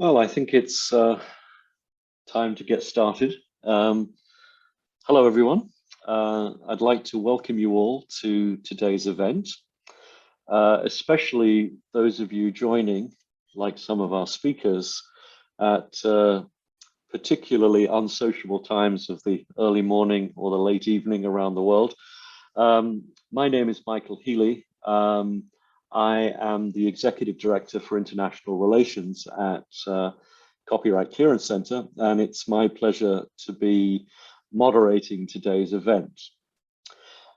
Well, I think it's time to get started. Um, Hello, everyone. I'd like to welcome you all to today's event, especially those of you joining, like some of our speakers, at particularly unsociable times of the early morning or the late evening around the world. My name is Michael Healy. I am the Executive Director for International Relations at Copyright Clearance Center, and it's my pleasure to be moderating today's event.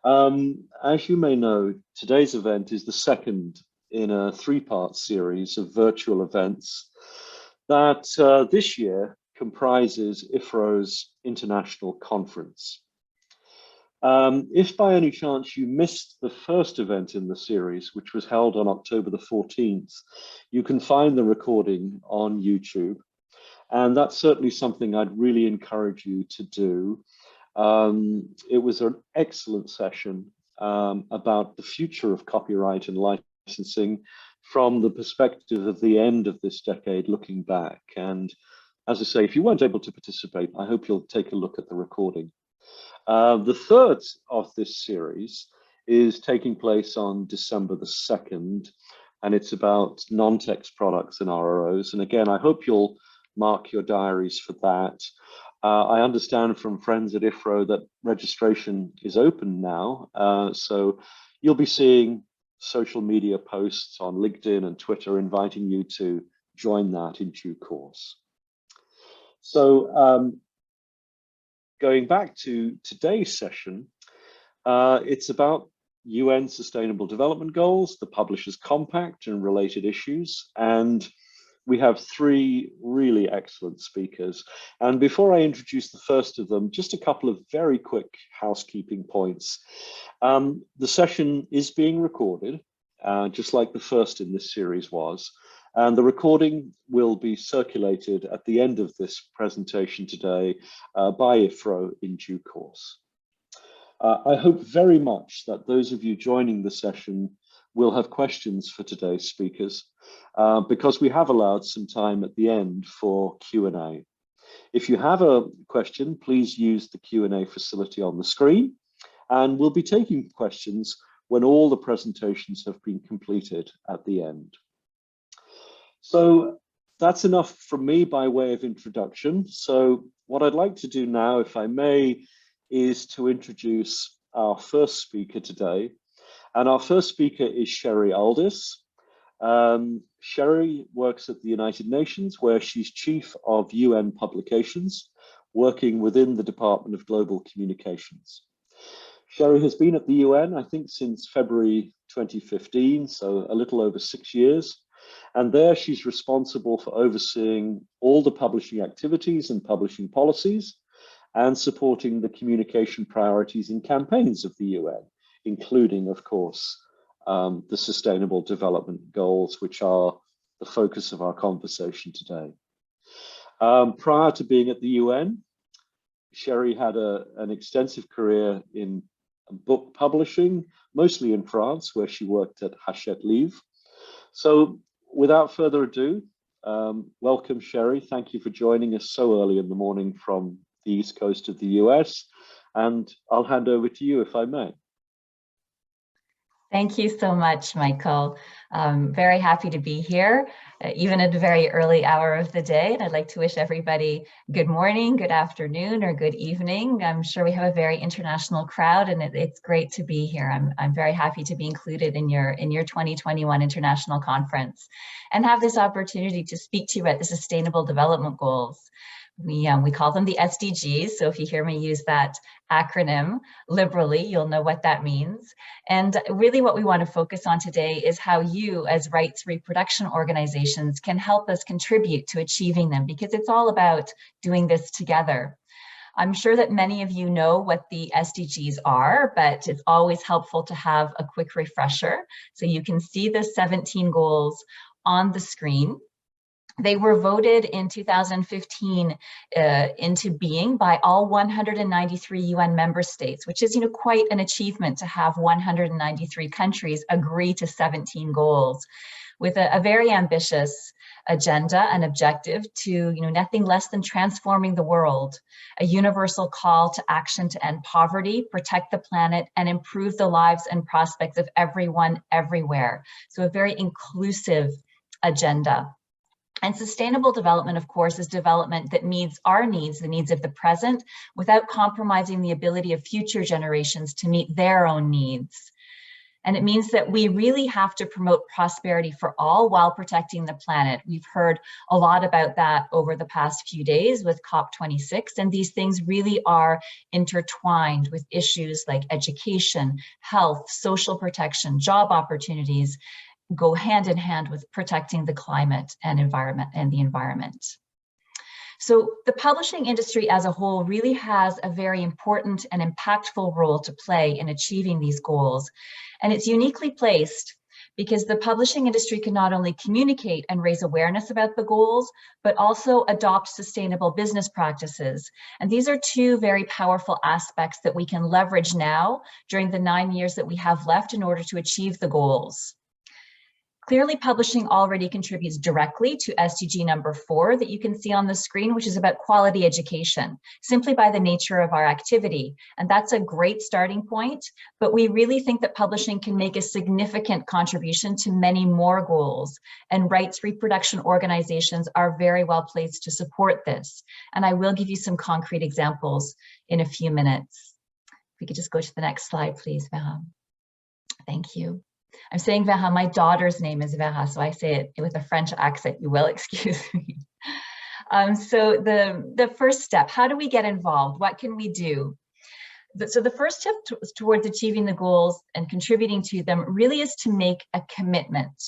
As you may know, today's event is the second in a three-part series of virtual events that this year comprises IFRO's International Conference. If by any chance you missed the first event in the series, which was held on October the 14th, you can find the recording on YouTube. And that's certainly something I'd really encourage you to do. It was an excellent session about the future of copyright and licensing from the perspective of the end of this decade, looking back. And as I say, if you weren't able to participate, I hope you'll take a look at the recording. The third of this series is taking place on December the 2nd, and it's about non-text products and RROs. And again, I hope you'll mark your diaries for that. I understand from friends at IFRO that registration is open now, so you'll be seeing social media posts on LinkedIn and Twitter inviting you to join that in due course. So going back to today's session, it's about UN Sustainable Development Goals, the Publishers Compact and related issues, and we have three really excellent speakers. And before I introduce the first of them, just a couple of very quick housekeeping points. The session is being recorded, just like the first in this series was. And the recording will be circulated at the end of this presentation today by IFRO in due course. I hope very much that those of you joining the session will have questions for today's speakers, because we have allowed some time at the end for Q&A. If you have a question, please use the Q&A facility on the screen, and we'll be taking questions when all the presentations have been completed at the end. So that's enough from me by way of introduction. So what I'd like to do now, if I may, is to introduce our first speaker today. And our first speaker is Sherry Aldis. Sherry works at the United Nations, where she's Chief of UN Publications, working within the Department of Global Communications. Sherry has been at the UN, I think, since February 2015, so a little over 6 years. And there she's responsible for overseeing all the publishing activities and publishing policies and supporting the communication priorities and campaigns of the UN, including, of course, the Sustainable Development Goals, which are the focus of our conversation today. Prior to being at the UN, Sherry had an extensive career in book publishing, mostly in France, where she worked at Hachette Livre. So without further ado, welcome, Sherry. Thank you for joining us so early in the morning from the East Coast of the US. And I'll hand over to you, if I may. Thank you so much, Michael. Very happy to be here, even at a very early hour of the day. And I'd like to wish everybody good morning, good afternoon, or good evening. I'm sure we have a very international crowd, and it's great to be here. I'm very happy to be included in your 2021 International Conference and have this opportunity to speak to you about the Sustainable Development Goals. We call them the SDGs, so if you hear me use that acronym liberally, you'll know what that means. And really what we want to focus on today is how you, as rights reproduction organizations, can help us contribute to achieving them, because it's all about doing this together. I'm sure that many of you know what the SDGs are, but it's always helpful to have a quick refresher. So you can see the 17 goals on the screen. They were voted in 2015 into being by all 193 UN member states, which is quite an achievement to have 193 countries agree to 17 goals. with a very ambitious agenda and objective to, nothing less than transforming the world, a universal call to action to end poverty, protect the planet, and improve the lives and prospects of everyone, everywhere. So a very inclusive agenda. And sustainable development, of course, is development that meets our needs, the needs of the present, without compromising the ability of future generations to meet their own needs. And it means that we really have to promote prosperity for all while protecting the planet. We've heard a lot about that over the past few days with COP26, and these things really are intertwined with issues like education, health, social protection, job opportunities, go hand in hand with protecting the climate and environment and the environment. So the publishing industry as a whole really has a very important and impactful role to play in achieving these goals. And it's uniquely placed because the publishing industry can not only communicate and raise awareness about the goals, but also adopt sustainable business practices. And these are two very powerful aspects that we can leverage now during the 9 years that we have left in order to achieve the goals. Clearly, publishing already contributes directly to SDG number 4 that you can see on the screen, which is about quality education, simply by the nature of our activity. And that's a great starting point, but we really think that publishing can make a significant contribution to many more goals, and rights reproduction organizations are very well placed to support this. And I will give you some concrete examples in a few minutes. If we could just go to the next slide, please, Vera. Thank you. I'm saying Vera, my daughter's name is Vera, so I say it with a French accent, you will excuse me. So the first step, how do we get involved? What can we do? So the first step towards achieving the goals and contributing to them really is to make a commitment.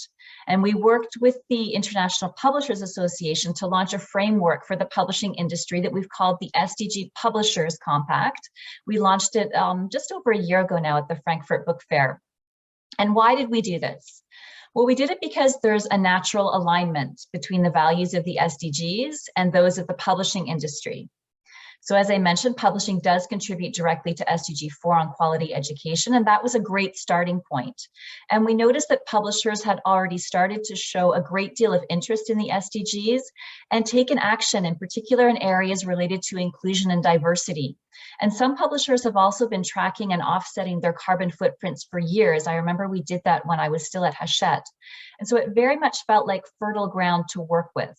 And we worked with the International Publishers Association to launch a framework for the publishing industry that we've called the SDG Publishers Compact. We launched it just over a year ago now at the Frankfurt Book Fair. And why did we do this? Well, we did it because there's a natural alignment between the values of the SDGs and those of the publishing industry. So as I mentioned, publishing does contribute directly to SDG 4 on quality education, and that was a great starting point. And we noticed that publishers had already started to show a great deal of interest in the SDGs and taken action, in particular in areas related to inclusion and diversity. And some publishers have also been tracking and offsetting their carbon footprints for years. I remember we did that when I was still at Hachette. And so it very much felt like fertile ground to work with.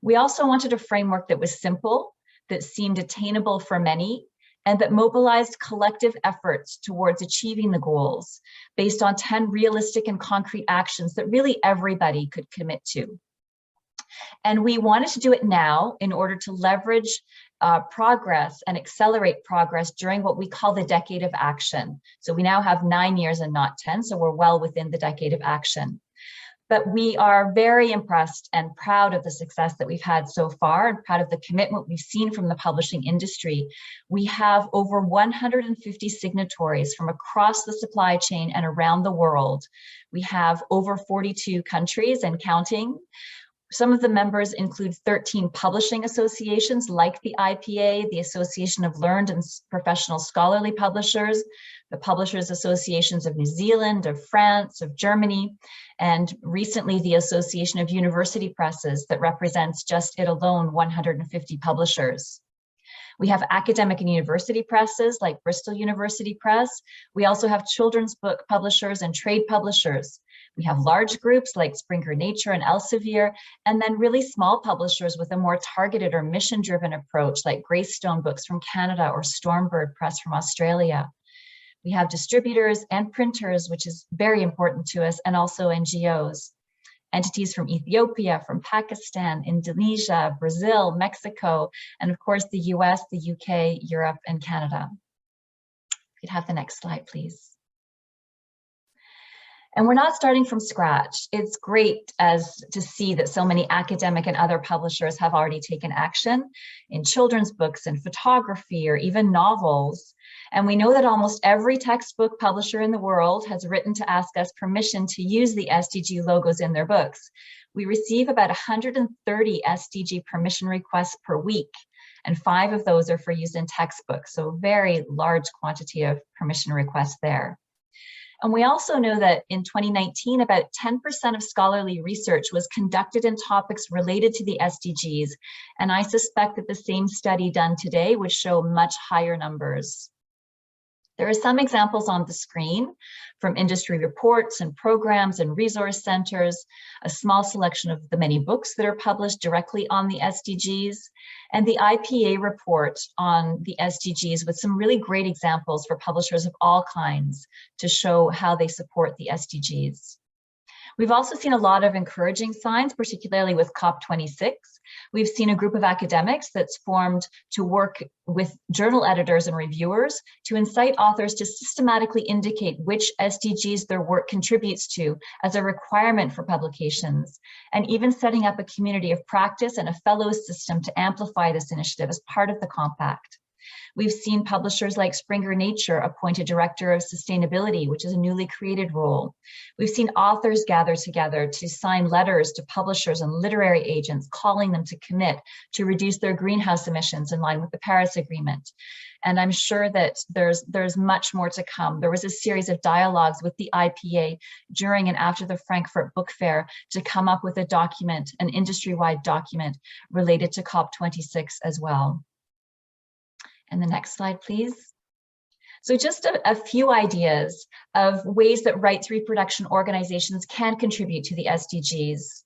We also wanted a framework that was simple, that seemed attainable for many, and that mobilized collective efforts towards achieving the goals based on 10 realistic and concrete actions that really everybody could commit to. And we wanted to do it now in order to leverage progress and accelerate progress during what we call the decade of action. So we now have 9 years and not 10, so we're well within the decade of action. But we are very impressed and proud of the success that we've had so far, and proud of the commitment we've seen from the publishing industry. We have over 150 signatories from across the supply chain and around the world. We have over 42 countries and counting. Some of the members include 13 publishing associations like the IPA, the Association of Learned and Professional Scholarly Publishers, the Publishers Associations of New Zealand, of France, of Germany, and recently the Association of University Presses that represents just it alone 150 publishers. We have academic and university presses like Bristol University Press. We also have children's book publishers and trade publishers. We have large groups like Springer Nature and Elsevier, and then really small publishers with a more targeted or mission-driven approach like Greystone Books from Canada or Stormbird Press from Australia. We have distributors and printers, which is very important to us, and also NGOs. Entities from Ethiopia, from Pakistan, Indonesia, Brazil, Mexico, and of course the US, the UK, Europe, and Canada. If you could have the next slide, please. And we're not starting from scratch. It's great to see that so many academic and other publishers have already taken action in children's books and photography or even novels. And we know that almost every textbook publisher in the world has written to ask us permission to use the SDG logos in their books. We receive about 130 SDG permission requests per week, and 5 of those are for use in textbooks. So a very large quantity of permission requests there. And we also know that in 2019, about 10% of scholarly research was conducted in topics related to the SDGs. And I suspect that the same study done today would show much higher numbers. There are some examples on the screen from industry reports and programs and resource centers, a small selection of the many books that are published directly on the SDGs, and the IPA report on the SDGs with some really great examples for publishers of all kinds to show how they support the SDGs. We've also seen a lot of encouraging signs, particularly with COP26. We've seen a group of academics that's formed to work with journal editors and reviewers to incite authors to systematically indicate which SDGs their work contributes to as a requirement for publications, and even setting up a community of practice and a fellows system to amplify this initiative as part of the compact. We've seen publishers like Springer Nature appoint a director of sustainability, which is a newly created role. We've seen authors gather together to sign letters to publishers and literary agents, calling them to commit to reduce their greenhouse emissions in line with the Paris Agreement. And I'm sure that there's much more to come. There was a series of dialogues with the IPA during and after the Frankfurt Book Fair to come up with a document, an industry-wide document related to COP26 as well. And the next slide, please. So just a few ideas of ways that rights reproduction organizations can contribute to the SDGs.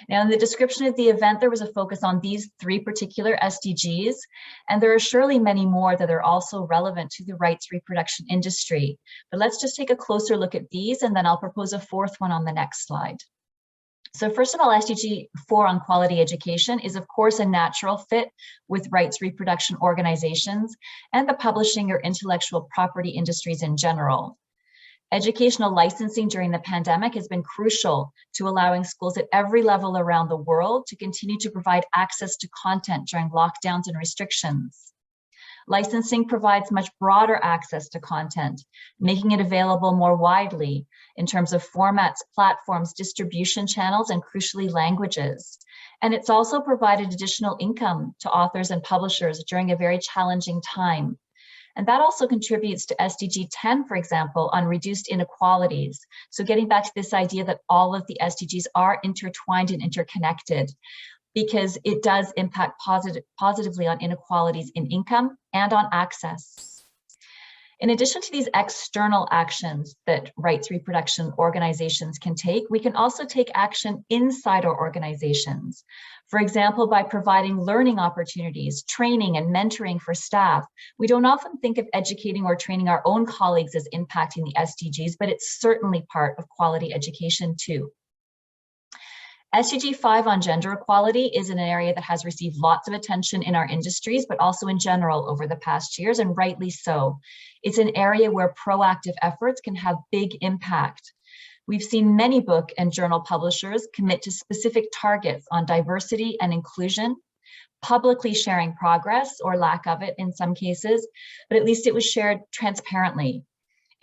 Now, in the description of the event, there was a focus on these 3 particular SDGs, and there are surely many more that are also relevant to the rights reproduction industry. But let's just take a closer look at these, and then I'll propose a 4th one on the next slide. So first of all, SDG 4 on quality education is of course a natural fit with rights reproduction organizations and the publishing or intellectual property industries in general. Educational licensing during the pandemic has been crucial to allowing schools at every level around the world to continue to provide access to content during lockdowns and restrictions. Licensing provides much broader access to content, making it available more widely in terms of formats, platforms, distribution channels, and crucially languages. And it's also provided additional income to authors and publishers during a very challenging time. And that also contributes to SDG 10, for example, on reduced inequalities. So getting back to this idea that all of the SDGs are intertwined and interconnected, because it does impact positively on inequalities in income and on access. In addition to these external actions that rights reproduction organizations can take, we can also take action inside our organizations. For example, by providing learning opportunities, training and mentoring for staff. We don't often think of educating or training our own colleagues as impacting the SDGs, but it's certainly part of quality education too. SDG 5 on gender equality is an area that has received lots of attention in our industries, but also in general over the past years, and rightly so. It's an area where proactive efforts can have big impact. We've seen many book and journal publishers commit to specific targets on diversity and inclusion, publicly sharing progress or lack of it in some cases, but at least it was shared transparently.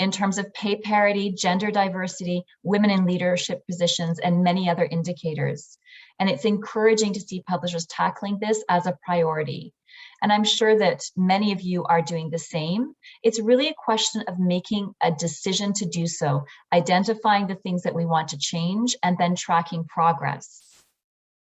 In terms of pay parity, gender diversity, women in leadership positions, and many other indicators. And it's encouraging to see publishers tackling this as a priority. And I'm sure that many of you are doing the same. It's really a question of making a decision to do so, identifying the things that we want to change, and then tracking progress.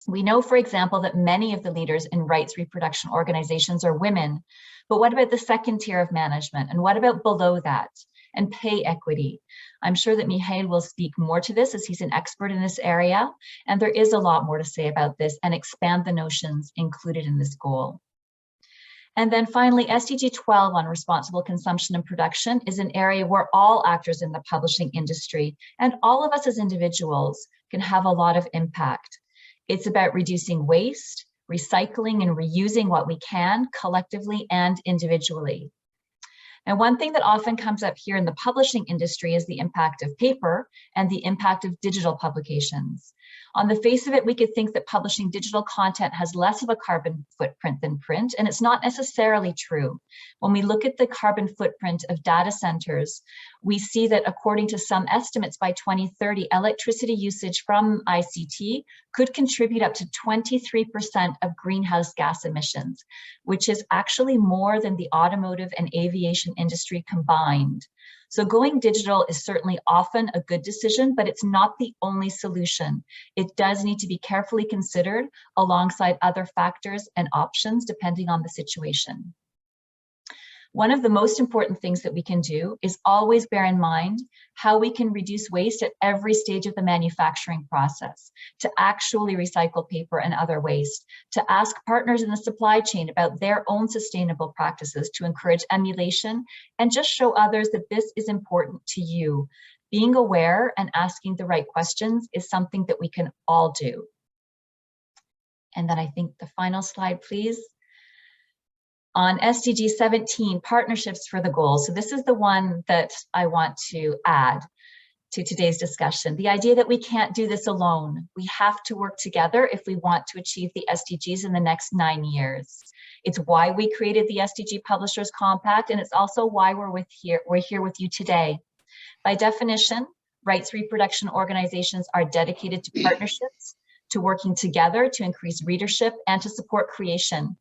We know, for example, that many of the leaders in rights reproduction organizations are women, but what about the second tier of management? And what about below that? And pay equity. I'm sure that Mihail will speak more to this as he's an expert in this area, and there is a lot more to say about this and expand the notions included in this goal. And then finally, SDG 12 on responsible consumption and production is an area where all actors in the publishing industry and all of us as individuals can have a lot of impact. It's about reducing waste, recycling and reusing what we can collectively and individually. And one thing that often comes up here in the publishing industry is the impact of paper and the impact of digital publications. On the face of it, we could think that publishing digital content has less of a carbon footprint than print, and it's not necessarily true. When we look at the carbon footprint of data centers, we see that according to some estimates by 2030, electricity usage from ICT could contribute up to 23% of greenhouse gas emissions, which is actually more than the automotive and aviation industry combined. So going digital is certainly often a good decision, but it's not the only solution. It does need to be carefully considered alongside other factors and options depending on the situation. One of the most important things that we can do is always bear in mind how we can reduce waste at every stage of the manufacturing process, to actually recycle paper and other waste, to ask partners in the supply chain about their own sustainable practices to encourage emulation, and just show others that this is important to you. Being aware and asking the right questions is something that we can all do. And then I think the final slide, please. On SDG 17, partnerships for the goals. So this is the one that I want to add to today's discussion. The idea that we can't do this alone. We have to work together if we want to achieve the SDGs in the next 9 years. It's why we created the SDG Publishers Compact, and it's also why we're here with you today. By definition, rights reproduction organizations are dedicated to partnerships, to working together to increase readership and to support creation.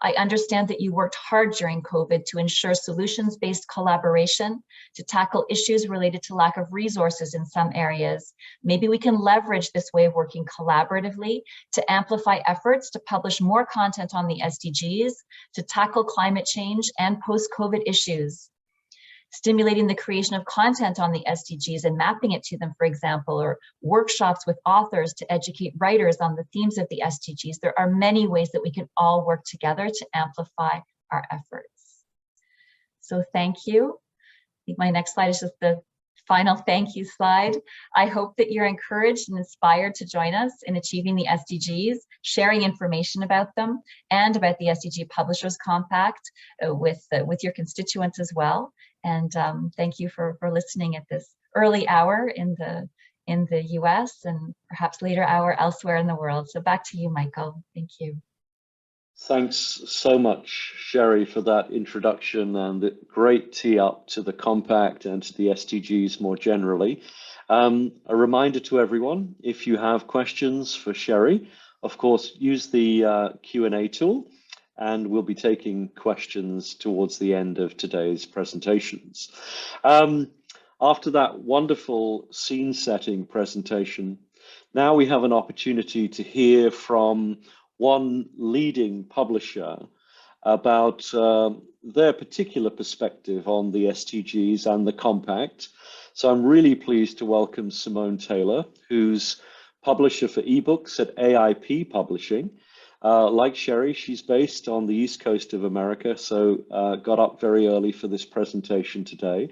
I understand that you worked hard during COVID to ensure solutions-based collaboration to tackle issues related to lack of resources in some areas. Maybe we can leverage this way of working collaboratively to amplify efforts to publish more content on the SDGs, to tackle climate change and post-COVID issues. Stimulating the creation of content on the SDGs and mapping it to them, for example, or workshops with authors to educate writers on the themes of the SDGs. There are many ways that we can all work together to amplify our efforts. So thank you. I think my next slide is just the final thank you slide. I hope that you're encouraged and inspired to join us in achieving the SDGs, sharing information about them and about the SDG Publishers Compact with your constituents as well. And thank you for listening at this early hour in the US and perhaps later hour elsewhere in the world. So back to you, Michael. Thank you. Thanks so much, Sherry, for that introduction and the great tee up to the Compact and to the SDGs more generally. A reminder to everyone, if you have questions for Sherry, of course, use the Q&A tool, and we'll be taking questions towards the end of today's presentations. After that wonderful scene-setting presentation, now we have an opportunity to hear from one leading publisher about their particular perspective on the SDGs and the Compact. So I'm really pleased to welcome Simone Taylor, who's publisher for ebooks at AIP Publishing. Like Sherry, she's based on the East Coast of America, so got up very early for this presentation today.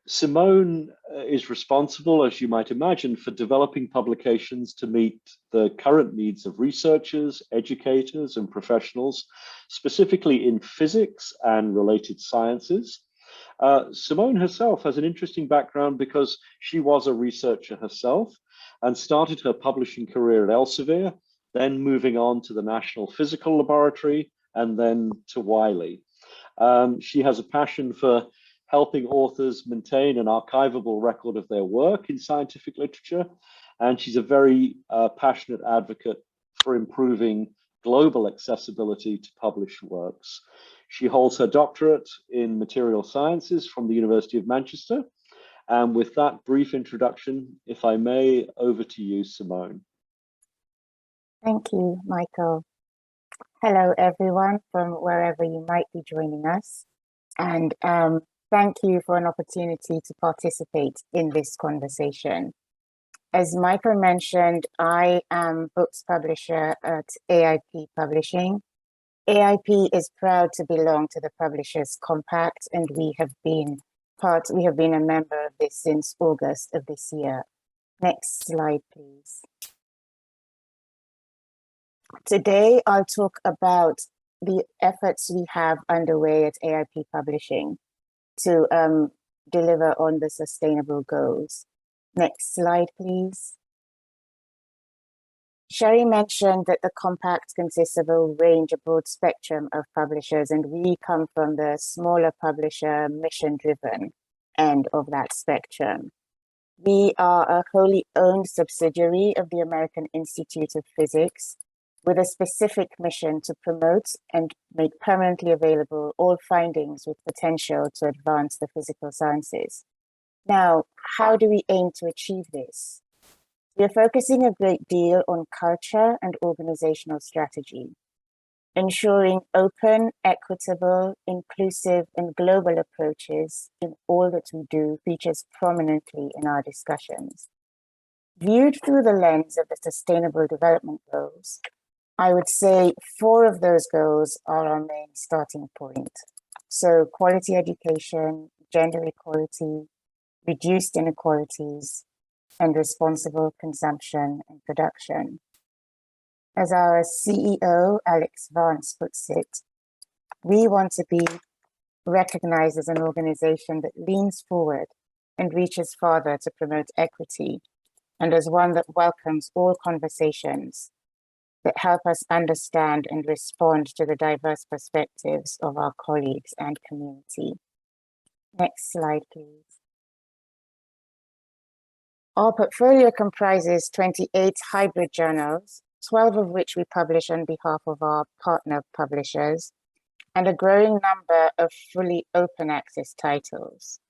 Simone is responsible, as you might imagine, for developing publications to meet the current needs of researchers, educators, and professionals, specifically in physics and related sciences. Simone herself has an interesting background because she was a researcher herself and started her publishing career at Elsevier, then moving on to the National Physical Laboratory and then to Wiley. She has a passion for helping authors maintain an archivable record of their work in scientific literature, and she's a very passionate advocate for improving global accessibility to published works. She holds her doctorate in material sciences from the University of Manchester. And with that brief introduction, if I may, over to you, Simone. Thank you, Michael. Hello, everyone, from wherever you might be joining us. And thank you for an opportunity to participate in this conversation. As Michael mentioned, I am books publisher at AIP Publishing. AIP is proud to belong to the Publishers Compact, and we have been a member of this since August of this year. Next slide, please. Today, I'll talk about the efforts we have underway at AIP Publishing to deliver on the sustainable goals. Next slide, please. Sherry mentioned that the Compact consists of a range, a broad spectrum of publishers, and we come from the smaller publisher, mission-driven end of that spectrum. We are a wholly owned subsidiary of the American Institute of Physics, with a specific mission to promote and make permanently available all findings with potential to advance the physical sciences. Now, how do we aim to achieve this? We are focusing a great deal on culture and organizational strategy, ensuring open, equitable, inclusive, and global approaches in all that we do features prominently in our discussions. Viewed through the lens of the Sustainable Development Goals, I would say 4 of those goals are our main starting point. So quality education, gender equality, reduced inequalities, and responsible consumption and production. As our CEO, Alex Vance, puts it, we want to be recognized as an organization that leans forward and reaches farther to promote equity, and as one that welcomes all conversations that help us understand and respond to the diverse perspectives of our colleagues and community. Next slide, please. Our portfolio comprises 28 hybrid journals, 12 of which we publish on behalf of our partner publishers, and a growing number of fully open access titles.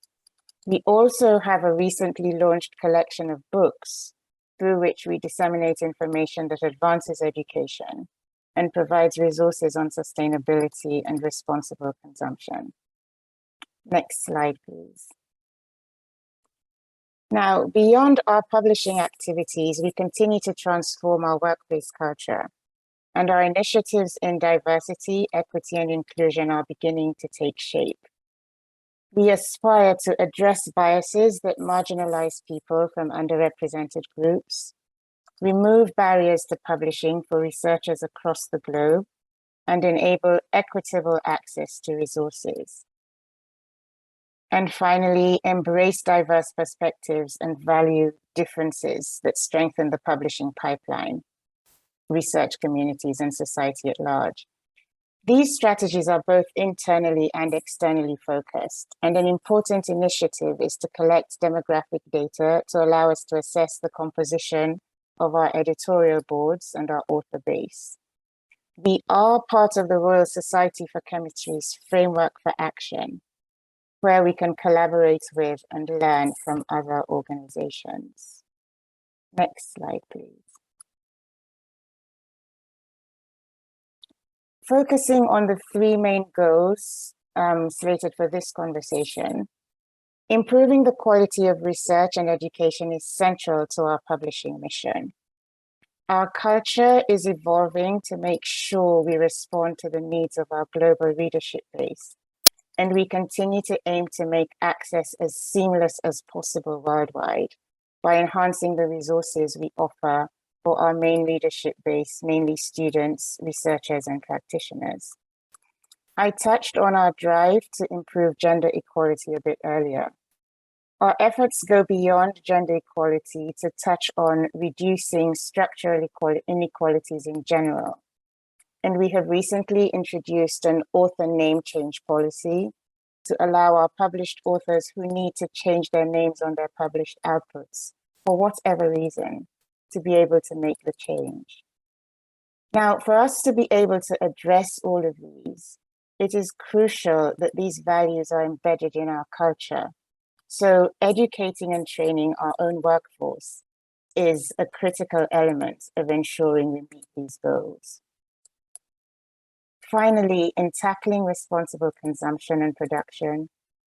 We also have a recently launched collection of books through which we disseminate information that advances education and provides resources on sustainability and responsible consumption. Next slide, please. Now, beyond our publishing activities, we continue to transform our workplace culture, and our initiatives in diversity, equity, and inclusion are beginning to take shape. We aspire to address biases that marginalize people from underrepresented groups, remove barriers to publishing for researchers across the globe, and enable equitable access to resources. And finally, embrace diverse perspectives and value differences that strengthen the publishing pipeline, research communities, and society at large. These strategies are both internally and externally focused, and an important initiative is to collect demographic data to allow us to assess the composition of our editorial boards and our author base. We are part of the Royal Society for Chemistry's Framework for Action, where we can collaborate with and learn from other organizations. Next slide, please. Focusing on the 3 main goals slated for this conversation, improving the quality of research and education is central to our publishing mission. Our culture is evolving to make sure we respond to the needs of our global readership base, and we continue to aim to make access as seamless as possible worldwide by enhancing the resources we offer for our main readership base, mainly students, researchers, and practitioners. I touched on our drive to improve gender equality a bit earlier. Our efforts go beyond gender equality to touch on reducing structural inequalities in general. And we have recently introduced an author name change policy to allow our published authors who need to change their names on their published outputs, for whatever reason, to be able to make the change. Now, for us to be able to address all of these, it is crucial that these values are embedded in our culture. So educating and training our own workforce is a critical element of ensuring we meet these goals. Finally, in tackling responsible consumption and production,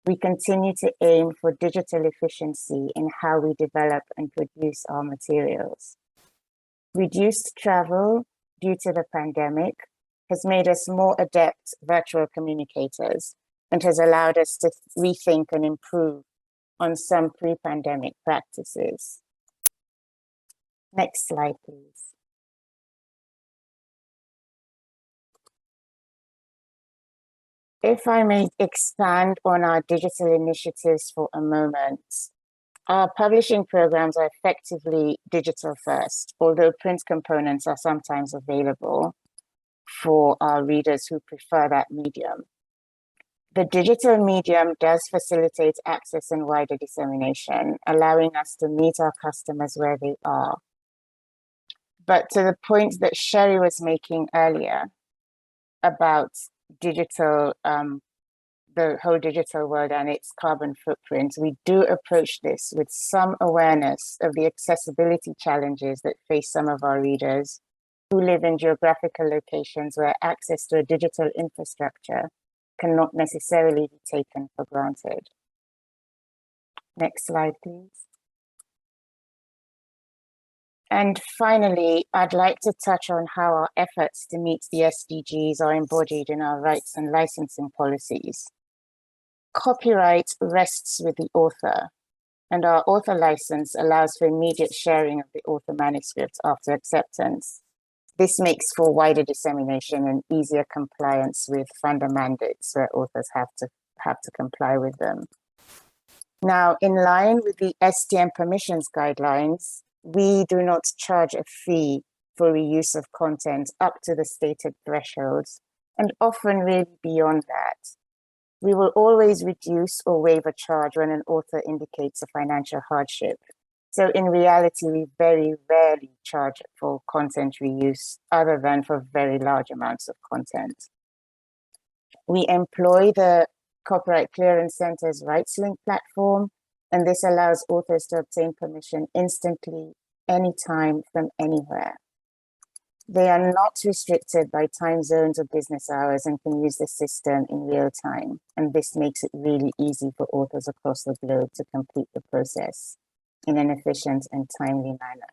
we continue to aim for digital efficiency in how we develop and produce our materials. Reduced travel due to the pandemic has made us more adept virtual communicators and has allowed us to rethink and improve on some pre-pandemic practices. Next slide, please. If I may expand on our digital initiatives for a moment, our publishing programs are effectively digital first, although print components are sometimes available for our readers who prefer that medium. The digital medium does facilitate access and wider dissemination, allowing us to meet our customers where they are. But to the point that Sherry was making earlier about digital, the whole digital world and its carbon footprint, we do approach this with some awareness of the accessibility challenges that face some of our readers who live in geographical locations where access to a digital infrastructure cannot necessarily be taken for granted. Next slide, please. And finally, I'd like to touch on how our efforts to meet the SDGs are embodied in our rights and licensing policies. Copyright rests with the author, and our author license allows for immediate sharing of the author manuscript after acceptance. This makes for wider dissemination and easier compliance with funder mandates where authors have to comply with them. Now, in line with the STM permissions guidelines, we do not charge a fee for reuse of content up to the stated thresholds, and often really beyond that. We will always reduce or waive a charge when an author indicates a financial hardship. So in reality, we very rarely charge for content reuse other than for very large amounts of content. We employ the Copyright Clearance Center's RightsLink platform, and this allows authors to obtain permission instantly, anytime, from anywhere. They are not restricted by time zones or business hours and can use the system in real time. And this makes it really easy for authors across the globe to complete the process in an efficient and timely manner.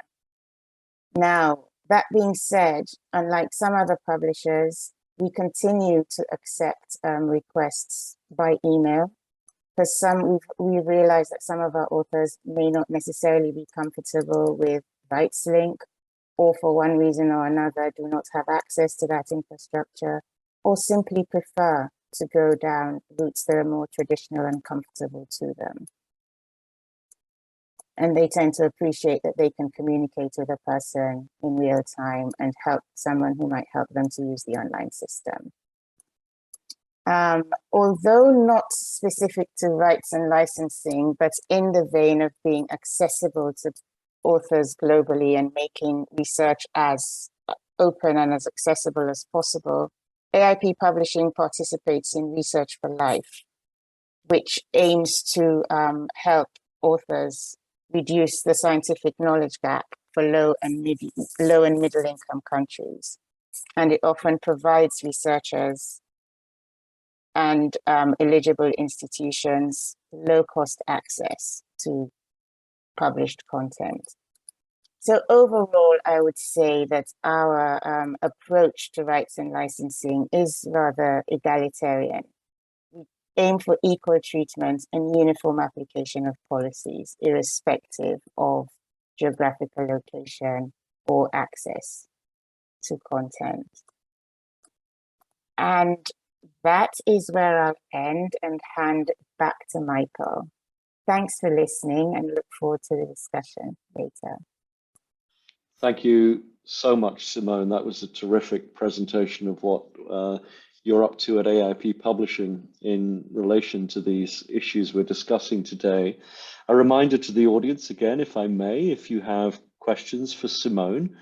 Now, that being said, unlike some other publishers, we continue to accept requests by email. For some, we realize that some of our authors may not necessarily be comfortable with RightsLink, or for one reason or another do not have access to that infrastructure, or simply prefer to go down routes that are more traditional and comfortable to them. And they tend to appreciate that they can communicate with a person in real time and help someone who might help them to use the online system. Although not specific to rights and licensing, but in the vein of being accessible to authors globally and making research as open and as accessible as possible, AIP Publishing participates in Research for Life, which aims to help authors reduce the scientific knowledge gap for low and middle income countries. And it often provides researchers and eligible institutions low-cost access to published content. So overall, I would say that our approach to rights and licensing is rather egalitarian. We aim for equal treatment and uniform application of policies, irrespective of geographical location or access to content. And that is where I'll end and hand back to Michael. Thanks for listening and look forward to the discussion later. Thank you so much, Simone. That was a terrific presentation of what you're up to at AIP Publishing in relation to these issues we're discussing today. A reminder to the audience again, if I may, if you have questions for Simone,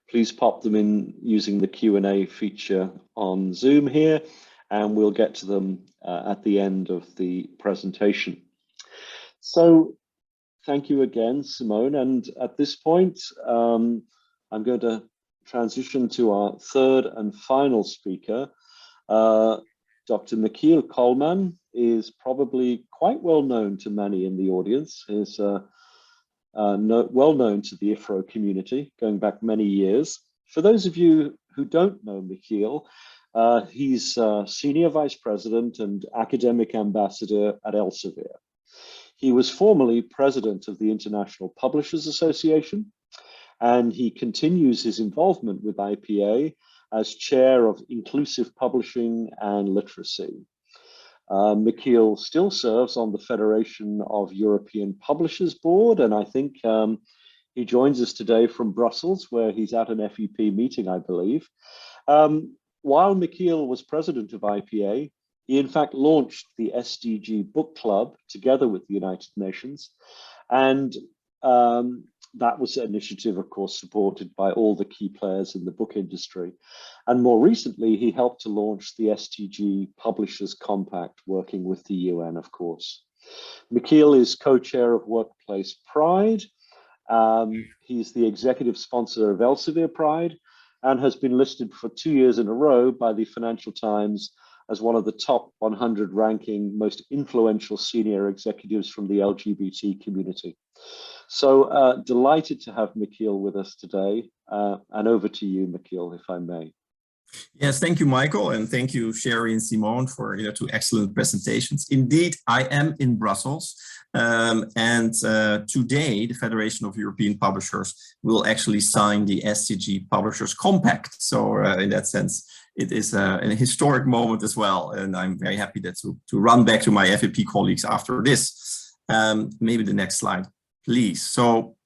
please pop them in using the Q&A feature on Zoom here, and we'll get to them at the end of the presentation. So thank you again, Simone. And at this point, I'm going to transition to our third and final speaker. Dr. Michiel Koolman is probably quite well known to many in the audience. He's well known to the IFRO community, going back many years. For those of you who don't know Michiel, he's Senior Vice President and Academic Ambassador at Elsevier. He was formerly President of the International Publishers Association, and he continues his involvement with IPA as Chair of Inclusive Publishing and Literacy. Michiel still serves on the Federation of European Publishers Board, and I think he joins us today from Brussels, where he's at an FEP meeting, I believe. While Michiel was president of IPA, he in fact launched the SDG Book Club together with the United Nations. And That was an initiative, of course, supported by all the key players in the book industry. And more recently, he helped to launch the SDG Publishers Compact, working with the UN, of course. Michiel is co-chair of Workplace Pride. He's the executive sponsor of Elsevier Pride and has been listed for 2 years in a row by the Financial Times as one of the top 100 ranking most influential senior executives from the LGBT community. So delighted to have Michiel with us today. And over to you, Michiel, if I may. Yes, thank you, Michael, and thank you, Sherry and Simone, for two excellent presentations. Indeed, I am in Brussels, and today the Federation of European Publishers will actually sign the SDG Publishers Compact. So in that sense, it is a historic moment as well, and I'm very happy that to run back to my FAP colleagues after this. Maybe the next slide, please. So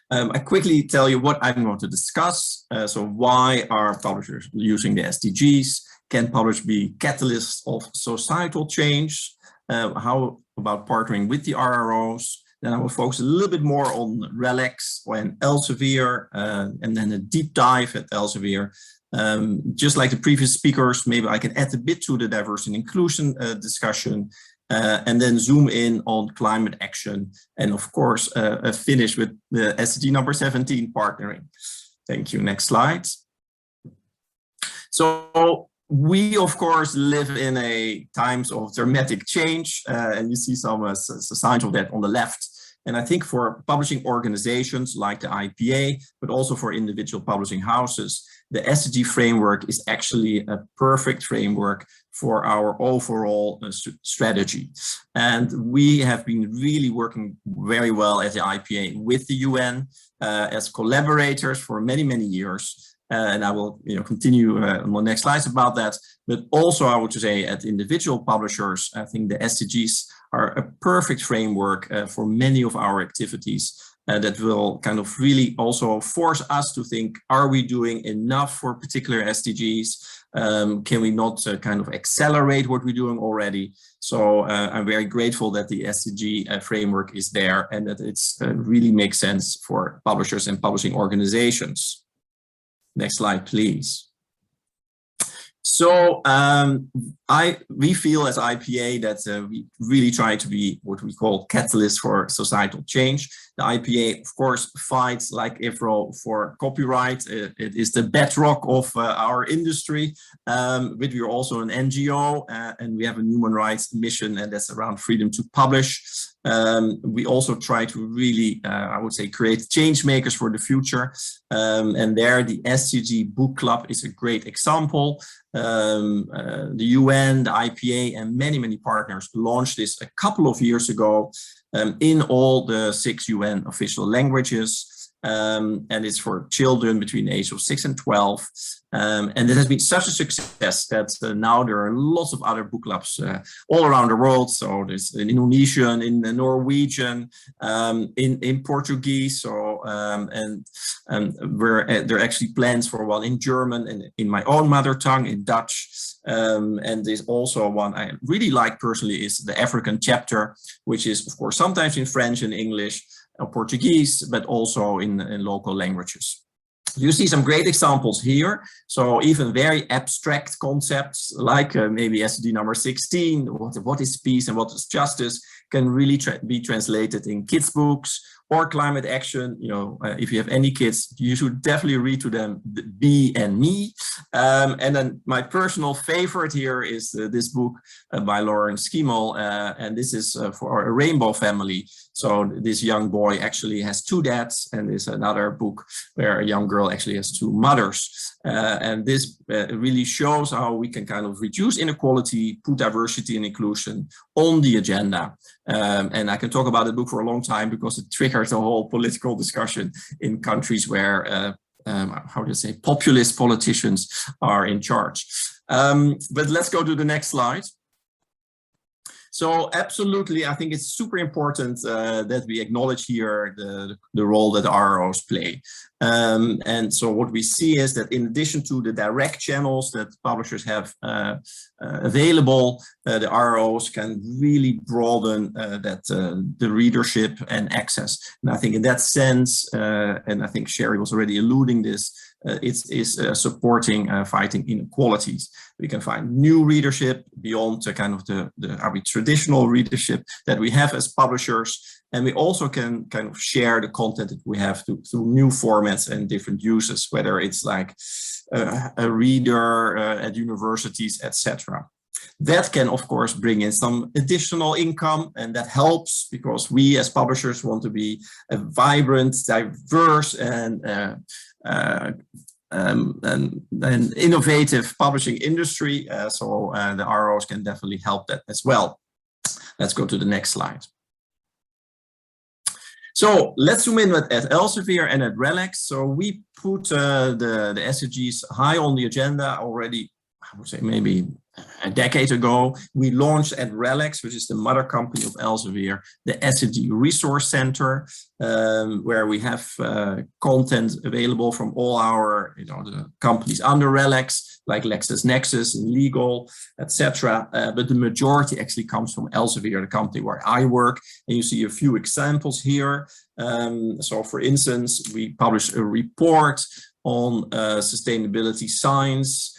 I quickly tell you what I'm going to discuss. So why are publishers using the SDGs? Can publishers be catalysts of societal change? How about partnering with the RROs? Then I will focus a little bit more on RELX and Elsevier, and then a deep dive at Elsevier. Just like the previous speakers, maybe I can add a bit to the diversity and inclusion discussion. And then zoom in on climate action, and of course finish with the SDG number 17, partnering. Thank you. Next slide. So we of course live in a times of dramatic change, and you see some signs of that on the left. And I think for publishing organizations like the IPA, but also for individual publishing houses, the SDG framework is actually a perfect framework for our overall strategy. And we have been really working very well at the IPA with the UN as collaborators for many, many years. And I will continue on the next slides about that. But also I would say at individual publishers, I think the SDGs are a perfect framework for many of our activities. That will kind of really also force us to think, are we doing enough for particular SDGs? Can we not kind of accelerate what we're doing already? So I'm very grateful that the SDG framework is there and that it's really makes sense for publishers and publishing organizations. Next slide, please. So we feel as IPA that we really try to be what we call catalysts for societal change. The IPA, of course, fights like IFRO for copyright. It is the bedrock of our industry, but we are also an NGO and we have a human rights mission, and that's around freedom to publish. We also try to really, I would say, create change makers for the future. And there the SDG Book Club is a great example. The UN, the IPA, and many, many partners launched this a couple of years ago in all the 6 UN official languages. And it's for children between the age of 6 and 12. And it has been such a success that now there are lots of other book clubs all around the world. So there's in Indonesian, in Norwegian, in Portuguese. So and there are actually plans for one in German and in my own mother tongue, in Dutch. And there's also one I really like personally is the African chapter, which is of course sometimes in French and English, or Portuguese, but also in local languages. You see some great examples here. So even very abstract concepts like maybe SDG number 16, what is peace and what is justice, can really be translated in kids' books or climate action. If you have any kids, you should definitely read to them Bee and Me. And then my personal favorite here is this book by Lauren Schimel, and this is for a rainbow family. So this young boy actually has 2 dads, and there's another book where a young girl actually has 2 mothers. And this really shows how we can kind of reduce inequality, put diversity and inclusion on the agenda. And I can talk about the book for a long time because it triggers a whole political discussion in countries where, how do you say, populist politicians are in charge. But let's go to the next slide. So absolutely, I think it's super important that we acknowledge here the role that RROs play. And so what we see is that in addition to the direct channels that publishers have available, the ROs can really broaden the readership and access. And I think in that sense, and I think Sherry was already alluding this, it's supporting fighting inequalities. We can find new readership beyond the kind of the traditional readership that we have as publishers. And we also can kind of share the content that we have through new formats and different uses, whether it's like a reader at universities, etc. That can, of course, bring in some additional income, and that helps because we as publishers want to be a vibrant, diverse, and innovative publishing industry. So the ROs can definitely help that as well. Let's go to the next slide. So let's zoom in at Elsevier and at RELX. So we put the SDGs high on the agenda already, I would say maybe a decade ago. We launched at RELX, which is the mother company of Elsevier, the SDG Resource Center, where we have content available from all our, the companies under RELX, like LexisNexis and Legal, etc. But the majority actually comes from Elsevier, the company where I work. And you see a few examples here. So for instance, we published a report on sustainability science.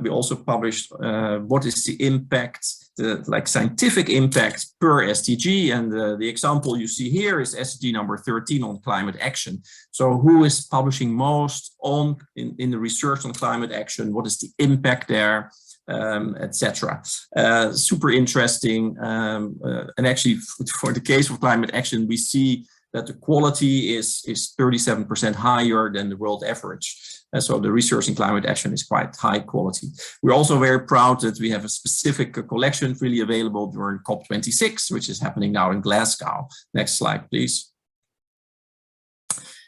We also published what is the impact, the scientific impact per SDG, and the example you see here is SDG number 13 on climate action. So who is publishing most in the research on climate action? What is the impact there, etc. Super interesting, and actually for the case of climate action, we see that the quality is 37% higher than the world average. So the research in climate action is quite high quality. We're also very proud that we have a specific collection freely available during COP26, which is happening now in Glasgow. Next slide, please.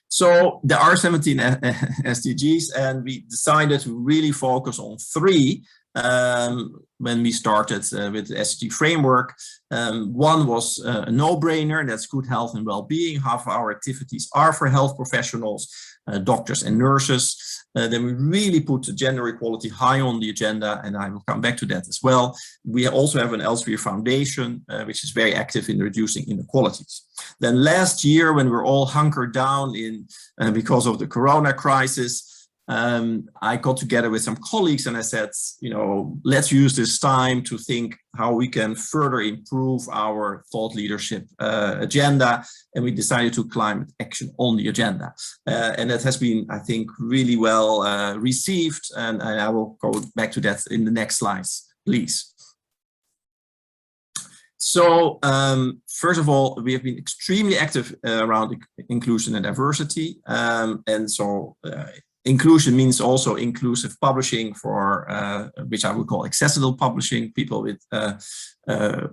So there are 17 SDGs, and we decided to really focus on 3 when we started with the SDG framework. One was a no-brainer, that's good health and well-being. Half of our activities are for health professionals, doctors and nurses. Then we really put gender equality high on the agenda, and I will come back to that as well. We also have an Elsevier Foundation, which is very active in reducing inequalities. Then last year, when we're all hunkered down because of the Corona crisis, I got together with some colleagues and I said, let's use this time to think how we can further improve our thought leadership agenda. And we decided to climate action on the agenda. And that has been, I think, really well received. And I will go back to that in the next slides, please. So first of all, we have been extremely active around inclusion and diversity. And so inclusion means also inclusive publishing for which I would call accessible publishing, people with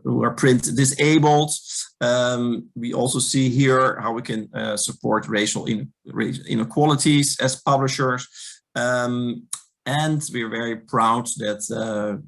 who are print disabled. We also see here how we can support racial inequalities as publishers. And we're very proud that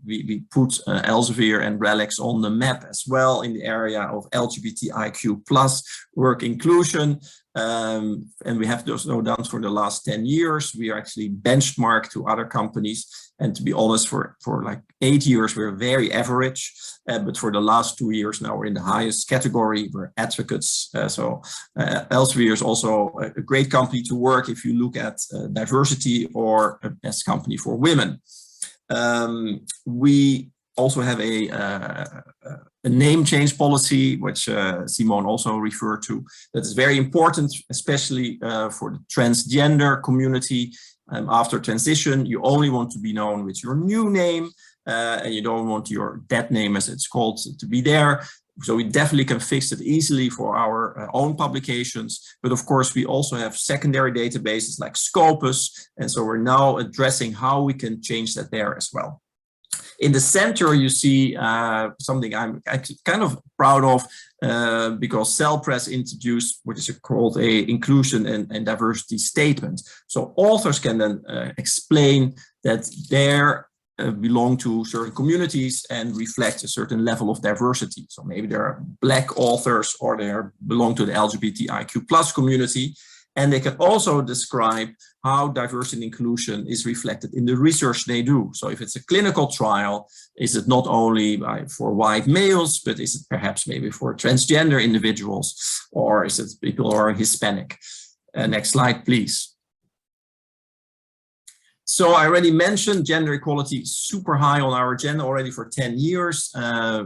we put Elsevier and RELX on the map as well in the area of LGBTIQ+ work inclusion. And we have those done for the last 10 years. We are actually benchmarked to other companies. And to be honest, for like 8 years, we're very average. But for the last 2 years now, we're in the highest category. We're advocates. So Elsevier is also a great company to work if you look at diversity or a best company for women. We also have a name change policy, which Simone also referred to, that is very important, especially for the transgender community. After transition, you only want to be known with your new name, and you don't want your dead name, as it's called, to be there. So we definitely can fix it easily for our own publications. But of course, we also have secondary databases like Scopus. And so we're now addressing how we can change that there as well. In the center, you see something I'm kind of proud of because Cell Press introduced what is called a inclusion and diversity statement. So authors can then explain that they belong to certain communities and reflect a certain level of diversity. So maybe there are Black authors or they belong to the LGBTIQ+ community. And they can also describe how diversity and inclusion is reflected in the research they do. So if it's a clinical trial, is it not only for white males, but is it perhaps maybe for transgender individuals, or is it people who are Hispanic? Next slide, please. So I already mentioned gender equality super high on our agenda already for 10 years.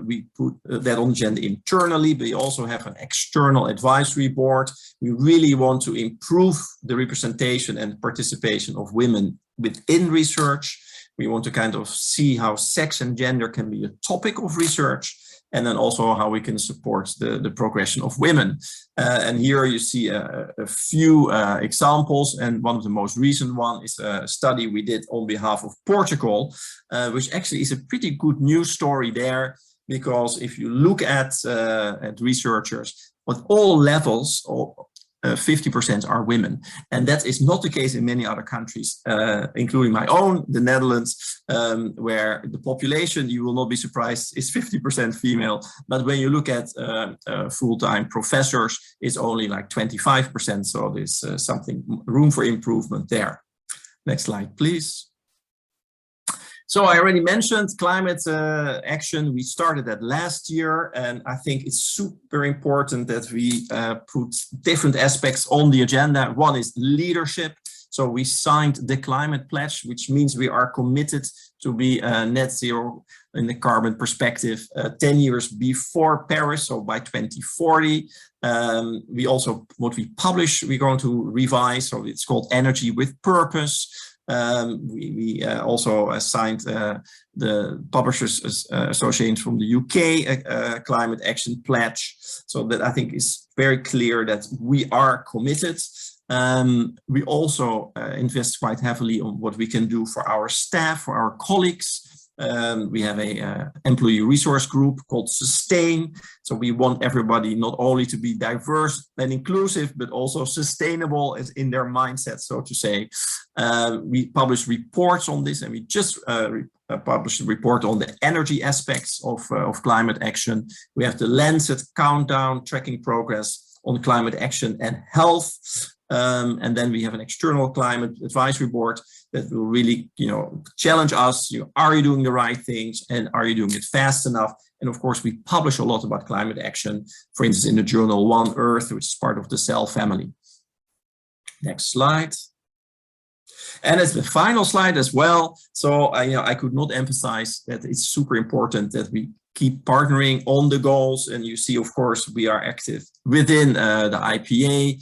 We put that on the agenda internally, but we also have an external advisory board. We really want to improve the representation and participation of women within research. We want to kind of see how sex and gender can be a topic of research, and then also how we can support the progression of women. And here you see a few examples, and one of the most recent one is a study we did on behalf of Portugal, which actually is a pretty good news story there, because if you look at researchers at all levels, 50% are women. And that is not the case in many other countries, including my own, the Netherlands, where the population, you will not be surprised, is 50% female. But when you look at full-time professors, it's only like 25%. So there's something, room for improvement there. Next slide, please. So I already mentioned climate action. We started that last year, and I think it's super important that we put different aspects on the agenda. One is leadership. So we signed the climate pledge, which means we are committed to be net zero in the carbon perspective 10 years before Paris, so by 2040. We also, what we publish, we're going to revise, so it's called Energy with Purpose. We also signed the Publishers Association from the UK Climate Action Pledge. So that I think is very clear that we are committed. We also invest quite heavily on what we can do for our staff, for our colleagues. We have a employee resource group called Sustain. So we want everybody not only to be diverse and inclusive, but also sustainable as in their mindset, so to say. We publish reports on this, and we just published a report on the energy aspects of climate action. We have the Lancet Countdown tracking progress on climate action and health. And then we have an external climate advisory board that will really, challenge us. Are you doing the right things, and are you doing it fast enough? And of course, we publish a lot about climate action, for instance, in the journal One Earth, which is part of the Cell family. Next slide. And it's the final slide as well. So I could not emphasize that it's super important that we keep partnering on the goals. And you see, of course, we are active within the IPA,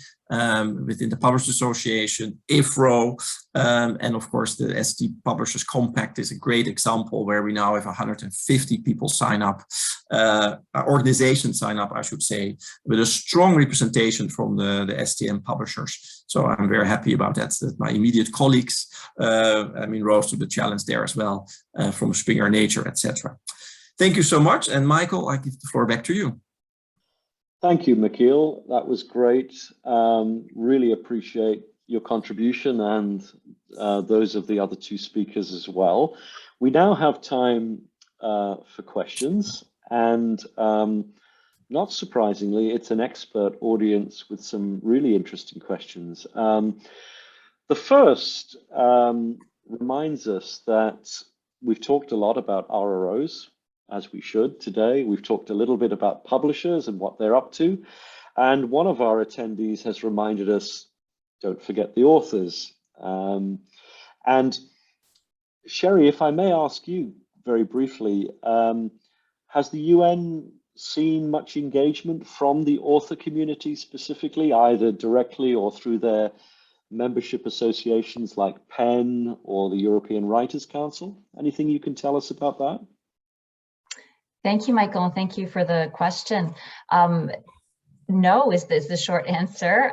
within the Publishers Association, IFRO, and of course the SDG Publishers Compact is a great example where we now have 150 people sign up, organizations sign up, I should say, with a strong representation from the STM publishers. So I'm very happy about that my immediate colleagues, rose to the challenge there as well, from Springer Nature, etc. Thank you so much. And Michael, I give the floor back to you. Thank you, Michiel. That was great. Really appreciate your contribution and those of the other two speakers as well. We now have time for questions, and not surprisingly, it's an expert audience with some really interesting questions. The first reminds us that we've talked a lot about RROs, as we should today. We've talked a little bit about publishers and what they're up to. And one of our attendees has reminded us, don't forget the authors. And Sherry, if I may ask you very briefly, has the UN seen much engagement from the author community specifically, either directly or through their membership associations like PEN or the European Writers' Council? Anything you can tell us about that? Thank you, Michael, and thank you for the question. No is the short answer.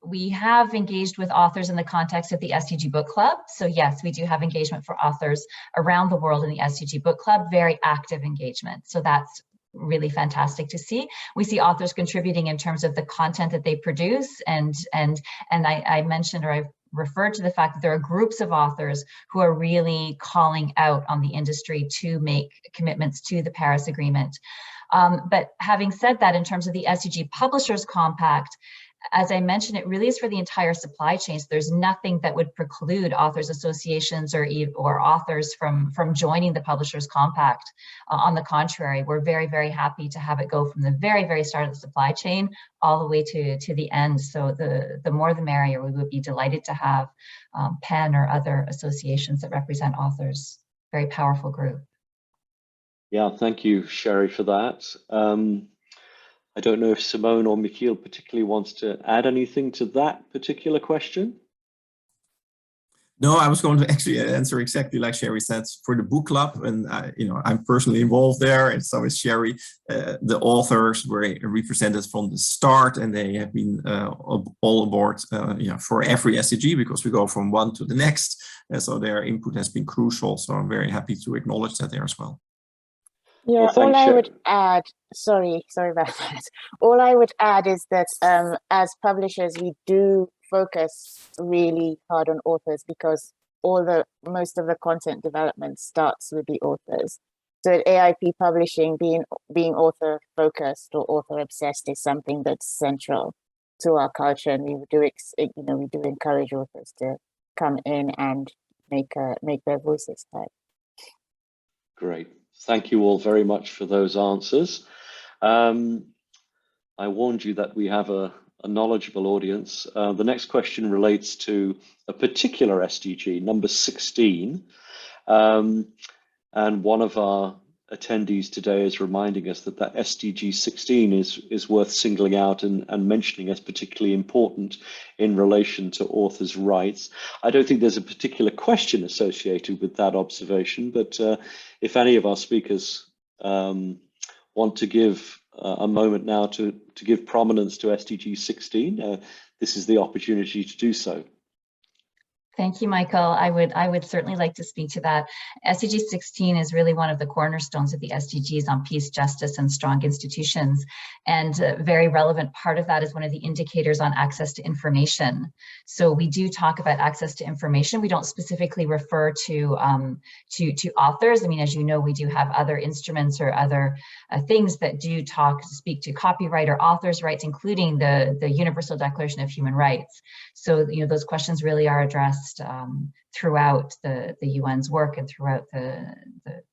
We have engaged with authors in the context of the SDG Book Club. So yes, we do have engagement for authors around the world in the SDG Book Club, very active engagement. So that's really fantastic to see. We see authors contributing in terms of the content that they produce, and I mentioned, or I've referred to the fact that there are groups of authors who are really calling out on the industry to make commitments to the Paris Agreement. But having said that, in terms of the SDG Publishers Compact, as I mentioned, it really is for the entire supply chain. So there's nothing that would preclude authors associations or authors from joining the Publishers Compact. On the contrary, we're very, very happy to have it go from the very, very start of the supply chain all the way to the end. So the more the merrier. We would be delighted to have PEN or other associations that represent authors. Very powerful group. Yeah, thank you, Sherry, for that. I don't know if Simone or Michiel particularly wants to add anything to that particular question. No, I was going to actually answer exactly like Sherry said for the book club, and I'm personally involved there, and so is Sherry. The authors were represented from the start, and they have been all aboard, for every SDG, because we go from one to the next, and so their input has been crucial. So I'm very happy to acknowledge that there as well. Yeah, Well, all thanks, I would add, sorry about that. All I would add is that as publishers, we do focus really hard on authors because most of the content development starts with the authors. So at AIP Publishing, being author focused or author obsessed is something that's central to our culture, and we do encourage authors to come in and make their voices heard. Great. Thank you all very much for those answers. I warned you that we have a knowledgeable audience. The next question relates to a particular SDG, number 16. And one of our attendees today is reminding us that SDG 16 is worth singling out and mentioning as particularly important in relation to authors' rights. I don't think there's a particular question associated with that observation, but if any of our speakers want to give a moment now to give prominence to SDG 16, this is the opportunity to do so. Thank you, Michael. I would certainly like to speak to that. SDG 16 is really one of the cornerstones of the SDGs on peace, justice, and strong institutions. And a very relevant part of that is one of the indicators on access to information. So we do talk about access to information. We don't specifically refer to authors. I mean, as you know, we do have other instruments or other things that do speak to copyright or authors' rights, including the Universal Declaration of Human Rights. So, those questions really are addressed throughout the UN's work and throughout the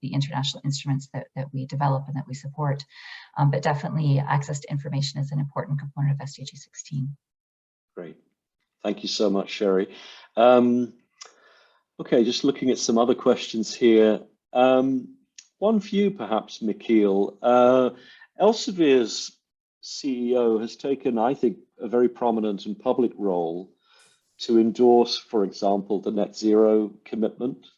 international instruments that we develop and that we support. But definitely access to information is an important component of SDG 16. Great. Thank you so much, Sherry. Okay, just looking at some other questions here. One for you, perhaps, Michiel. Elsevier's CEO has taken, I think, a very prominent and public role to endorse, for example, the net zero commitment.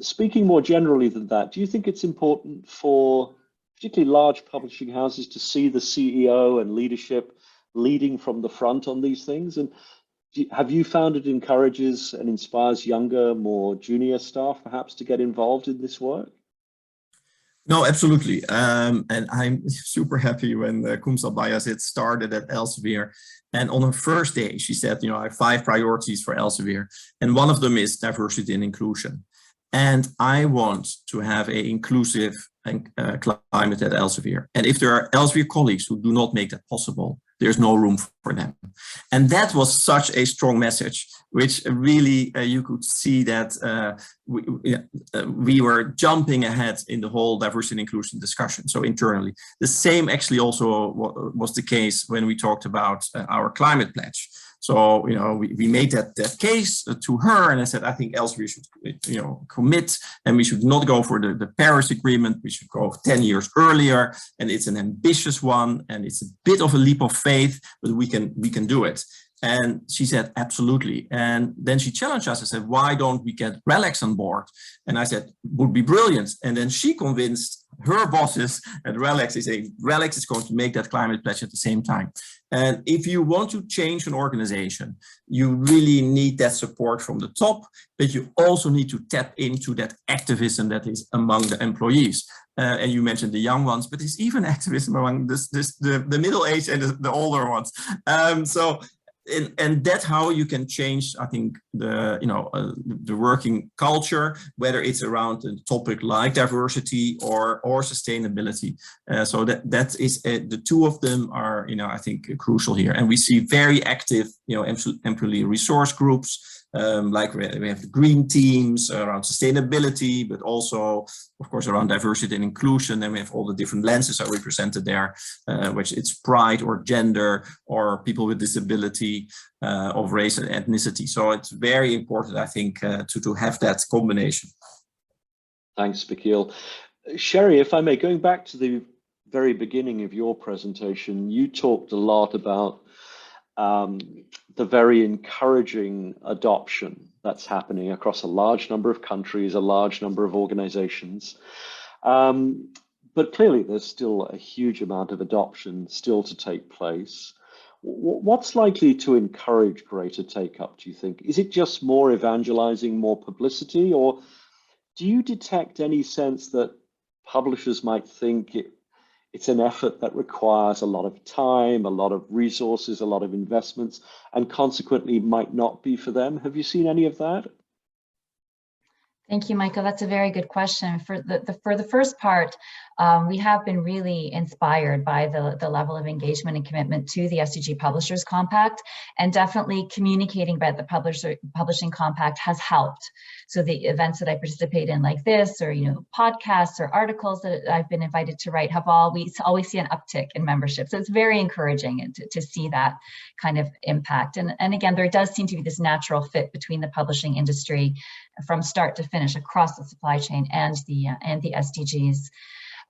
Speaking more generally than that, do you think it's important for particularly large publishing houses to see the CEO and leadership leading from the front on these things? And have you found it encourages and inspires younger, more junior staff perhaps to get involved in this work? No, absolutely. And I'm super happy when Kumsal Bayazit started at Elsevier. And on her first day, she said, I have 5 priorities for Elsevier. And one of them is diversity and inclusion. And I want to have an inclusive climate at Elsevier. And if there are Elsevier colleagues who do not make that possible, there's no room for them. And that was such a strong message, which really you could see that we were jumping ahead in the whole diversity and inclusion discussion. So internally, the same actually also was the case when we talked about our climate pledge. So, we made that case to her, and I said, I think Elsevier should, commit, and we should not go for the Paris Agreement. We should go 10 years earlier, and it's an ambitious one, and it's a bit of a leap of faith, but we can do it. And she said, absolutely. And then she challenged us and said, why don't we get RELX on board? And I said, would be brilliant. And then she convinced her bosses at RELX, they say, RELX is going to make that climate pledge at the same time. And if you want to change an organization, you really need that support from the top, but you also need to tap into that activism that is among the employees. And you mentioned the young ones, but there's even activism among the middle-aged and the older ones. So and that's how you can change, I think, the working culture, whether it's around a topic like diversity or sustainability. So that is the two of them are, I think, crucial here. And we see very active, employee resource groups. Like we have the green teams around sustainability, but also, of course, around diversity and inclusion. Then we have all the different lenses are represented there, which it's pride or gender or people with disability, of race and ethnicity. So it's very important, I think, to have that combination. Thanks, Michiel. Sherry, if I may, going back to the very beginning of your presentation, you talked a lot about the very encouraging adoption that's happening across a large number of countries, a large number of organizations. But clearly there's still a huge amount of adoption still to take place. What's likely to encourage greater take-up, do you think? Is it just more evangelizing, more publicity, or do you detect any sense that publishers might think it's an effort that requires a lot of time, a lot of resources, a lot of investments, and consequently might not be for them? Have you seen any of that? Thank you, Michael. That's a very good question. For the first part, we have been really inspired by the level of engagement and commitment to the SDG Publishers Compact, and definitely communicating about the Publishing Compact has helped. So the events that I participate in like this, or podcasts or articles that I've been invited to write, have always see an uptick in membership. So it's very encouraging to see that kind of impact. And again, there does seem to be this natural fit between the publishing industry from start to finish across the supply chain and the SDGs.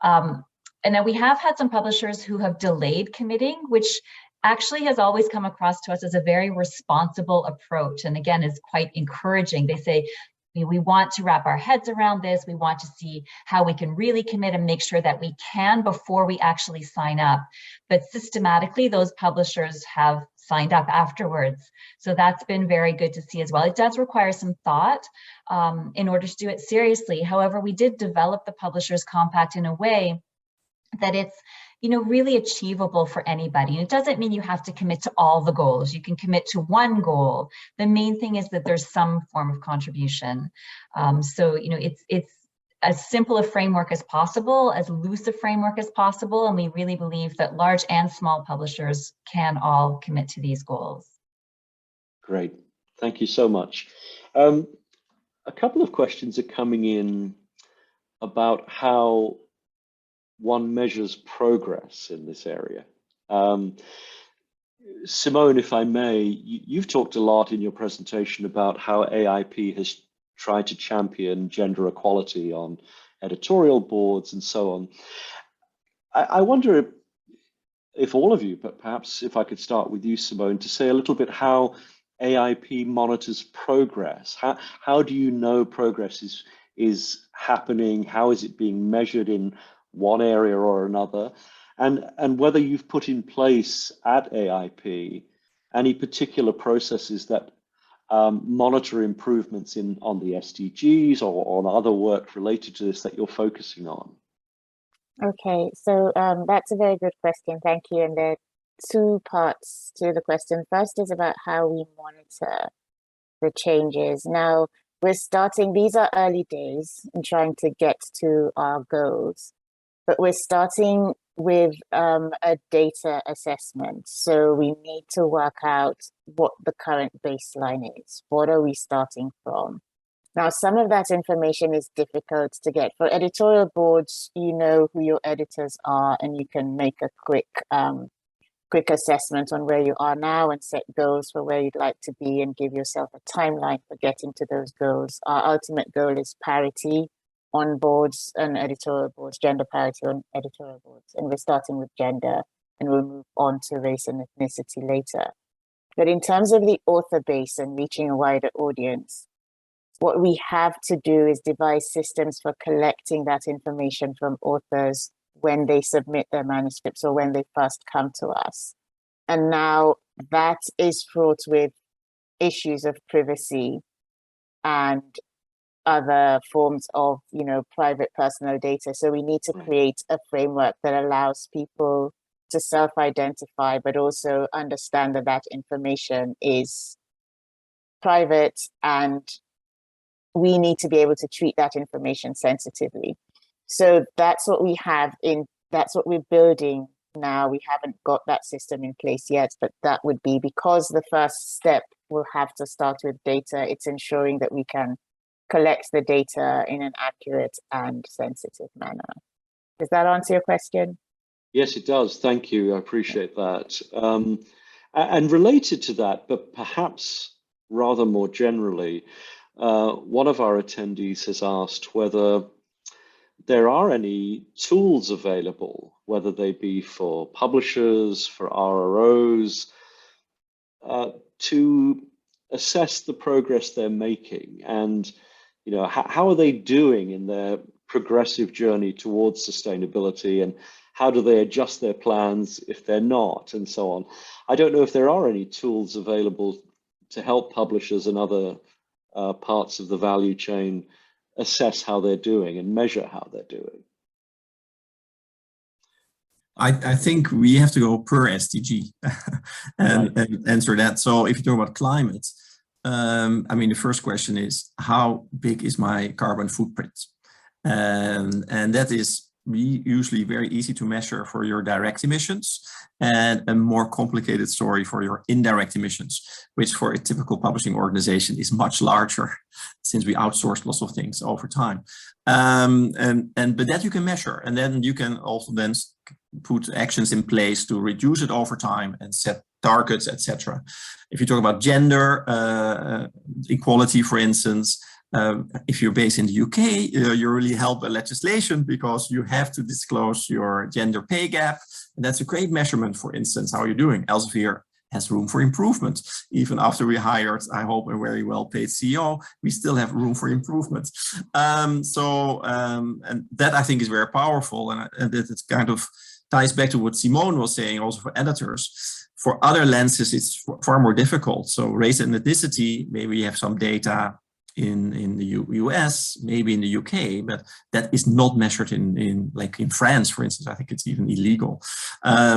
And then we have had some publishers who have delayed committing, which actually has always come across to us as a very responsible approach. And again, is quite encouraging. They say, we want to wrap our heads around this. We want to see how we can really commit and make sure that we can before we actually sign up. But systematically, those publishers have signed up afterwards. So that's been very good to see as well. It does require some thought in order to do it seriously. However, we did develop the Publishers Compact in a way that it's really achievable for anybody. And it doesn't mean you have to commit to all the goals. You can commit to one goal. The main thing is that there's some form of contribution. So it's as simple a framework as possible, as loose a framework as possible, and we really believe that large and small publishers can all commit to these goals. Great, thank you so much. A couple of questions are coming in about how one measures progress in this area. Simone, if I may, you've talked a lot in your presentation about how AIP has tried to champion gender equality on editorial boards and so on. I wonder if all of you, but perhaps if I could start with you, Simone, to say a little bit how AIP monitors progress. How do you know progress is happening? How is it being measured in one area or another? And whether you've put in place at AIP any particular processes that monitor improvements on the SDGs or on other work related to this that you're focusing on? Okay, so that's a very good question. Thank you. And there are two parts to the question. First is about how we monitor the changes. Now, we're starting, these are early days in trying to get to our goals, but we're starting with a data assessment. So we need to work out what the current baseline is. What are we starting from? Now, some of that information is difficult to get. For editorial boards, you know who your editors are, and you can make a quick assessment on where you are now and set goals for where you'd like to be and give yourself a timeline for getting to those goals. Our ultimate goal is parity on boards and editorial boards, gender parity on editorial boards. And we're starting with gender, and we'll move on to race and ethnicity later. But in terms of the author base and reaching a wider audience, what we have to do is devise systems for collecting that information from authors when they submit their manuscripts or when they first come to us. And now that is fraught with issues of privacy and other forms of, private personal data. So we need to create a framework that allows people to self-identify, but also understand that that information is private and we need to be able to treat that information sensitively. So that's what we have that's what we're building now. We haven't got that system in place yet, but that would be, because the first step will have to start with data. It's ensuring that we can collect the data in an accurate and sensitive manner. Does that answer your question? Yes, it does. Thank you. I appreciate that. And related to that, but perhaps rather more generally, one of our attendees has asked whether there are any tools available, whether they be for publishers, for RROs, to assess the progress they're making, and how are they doing in their progressive journey towards sustainability, and how do they adjust their plans if they're not, and so on. I don't know if there are any tools available to help publishers and other parts of the value chain assess how they're doing and measure how they're doing. I think we have to go per SDG and answer that. So if you talk about climate, I mean, the first question is, how big is my carbon footprint? And that is usually very easy to measure for your direct emissions, and a more complicated story for your indirect emissions, which for a typical publishing organization is much larger, since we outsourced lots of things over time. But that you can measure, and then you can also then put actions in place to reduce it over time and set targets, etc. If you talk about gender equality, for instance, if you're based in the UK, you really help by legislation, because you have to disclose your gender pay gap. And that's a great measurement, for instance, how you're doing. Elsevier has room for improvement. Even after we hired, I hope, a very well-paid CEO, we still have room for improvement. And that, I think, is very powerful. And it kind of ties back to what Simone was saying, also for editors. For other lenses, it's far more difficult. So race and ethnicity, maybe you have some data in the US, maybe in the UK, but that is not measured in France, for instance. I think it's even illegal.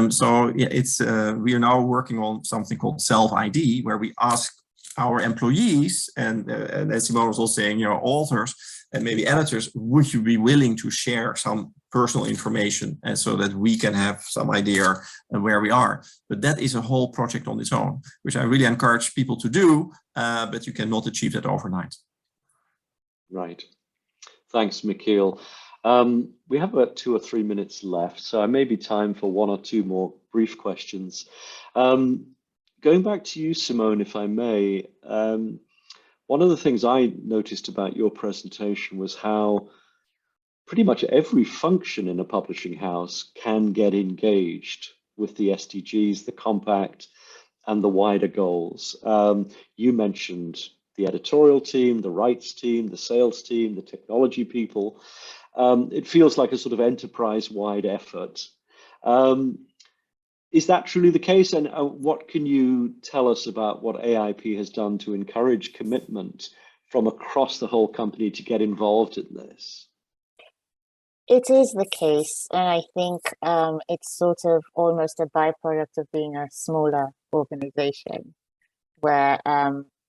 So yeah, we are now working on something called self-ID, where we ask our employees, and as Simone was also saying, authors and maybe editors, would you be willing to share some personal information, and so that we can have some idea of where we are. But that is a whole project on its own, which I really encourage people to do, but you cannot achieve that overnight. Right. Thanks, Michiel. We have about 2 or 3 minutes left, so it may be time for 1 or 2 more brief questions. Going back to you, Simone, if I may, one of the things I noticed about your presentation was how pretty much every function in a publishing house can get engaged with the SDGs, the compact, and the wider goals. You mentioned the editorial team, the rights team, the sales team, the technology people. It feels like a sort of enterprise-wide effort. Is that truly the case? And what can you tell us about what AIP has done to encourage commitment from across the whole company to get involved in this? It is the case, and I think it's sort of almost a byproduct of being a smaller organization, where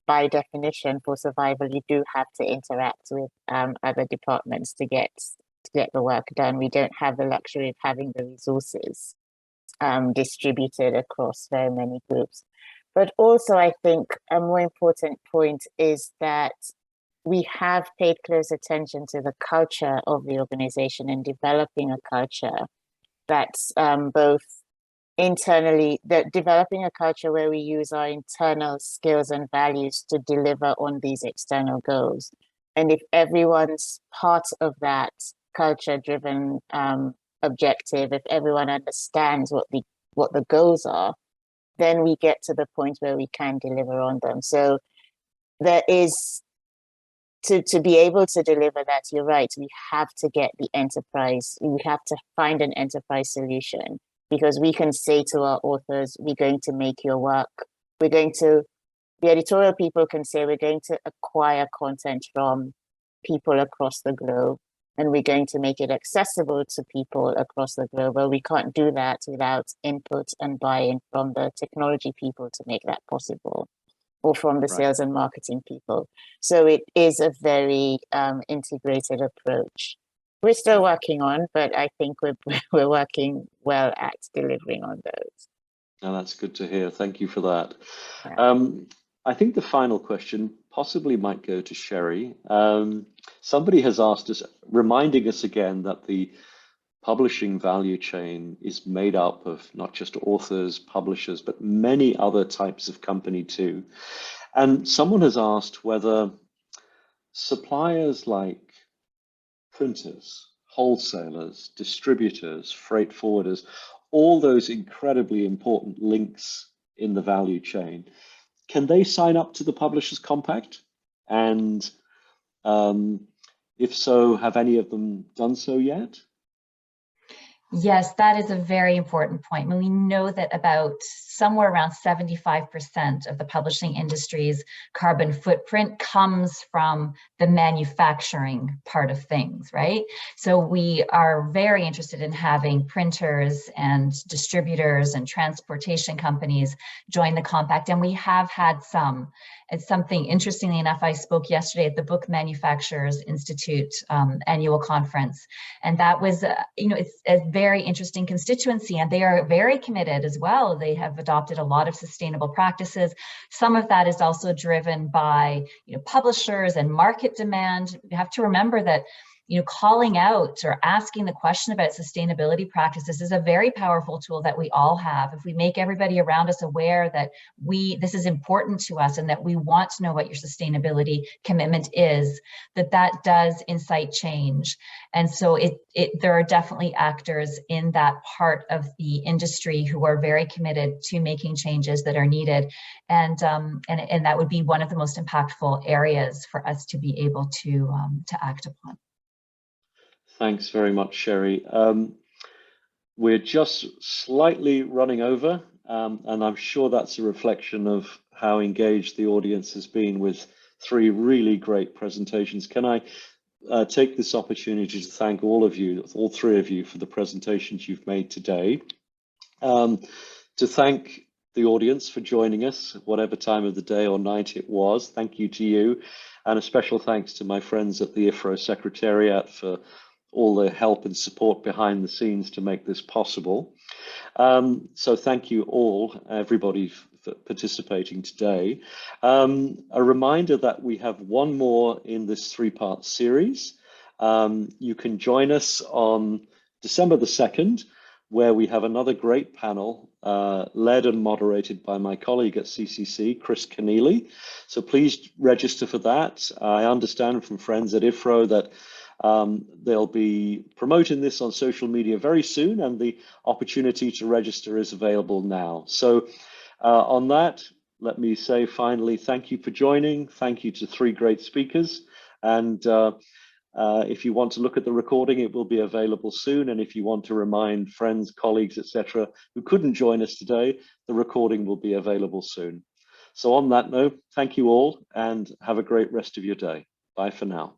by definition, for survival, you do have to interact with other departments to get the work done. We don't have the luxury of having the resources distributed across very many groups. But also, I think a more important point is that we have paid close attention to the culture of the organization and developing a culture that's both internally, developing a culture where we use our internal skills and values to deliver on these external goals. And if everyone's part of that culture-driven objective, if everyone understands what the goals are, then we get to the point where we can deliver on them. So there is, to be able to deliver that, you're right, we have to get the enterprise, we have to find an enterprise solution, because we can say to our authors, we're going to make your work, the editorial people can say, we're going to acquire content from people across the globe. and we're going to make it accessible to people across the globe. Well, we can't do that without input and buy-in from the technology people to make that possible, or from the sales and marketing people. So it is a very integrated approach. We're still working on, but I think we're working well at delivering on those. Oh, that's good to hear. Thank you for that. Yeah. I think the final question possibly might go to Sherry. Somebody has asked us, reminding us again that the publishing value chain is made up of not just authors, publishers, but many other types of company too. And someone has asked whether suppliers like printers, wholesalers, distributors, freight forwarders, all those incredibly important links in the value chain, can they sign up to the Publishers Compact? And if so, have any of them done so yet? Yes, that is a very important point. We know that about somewhere around 75% of the publishing industry's carbon footprint comes from the manufacturing part of things, right? So we are very interested in having printers and distributors and transportation companies join the compact, and we have had some. It's something, interestingly enough, I spoke yesterday at the Book Manufacturers Institute annual conference, and that was, it's a very interesting constituency, and they are very committed as well. They have adopted a lot of sustainable practices. Some of that is also driven by, publishers and market demand. You have to remember that, calling out or asking the question about sustainability practices is a very powerful tool that we all have. If we make everybody around us aware that this is important to us and that we want to know what your sustainability commitment is, that does incite change. And so there are definitely actors in that part of the industry who are very committed to making changes that are needed. And that would be one of the most impactful areas for us to be able to act upon. Thanks very much, Sherry. We're just slightly running over, and I'm sure that's a reflection of how engaged the audience has been with 3 really great presentations. Can I take this opportunity to thank all 3 of you, for the presentations you've made today. To thank the audience for joining us, whatever time of the day or night it was. Thank you to you, and a special thanks to my friends at the IFRO Secretariat for all the help and support behind the scenes to make this possible. So thank you all, everybody, for participating today. A reminder that we have one more in this 3-part series. You can join us on December the 2nd, where we have another great panel led and moderated by my colleague at CCC, Chris Kenneally. So please register for that. I understand from friends at IFRO that they'll be promoting this on social media very soon, and the opportunity to register is available now. So on that, let me say finally, thank you for joining. Thank you to 3 great speakers. And if you want to look at the recording, it will be available soon. And if you want to remind friends, colleagues, etc., who couldn't join us today, the recording will be available soon. So on that note, thank you all, and have a great rest of your day. Bye for now.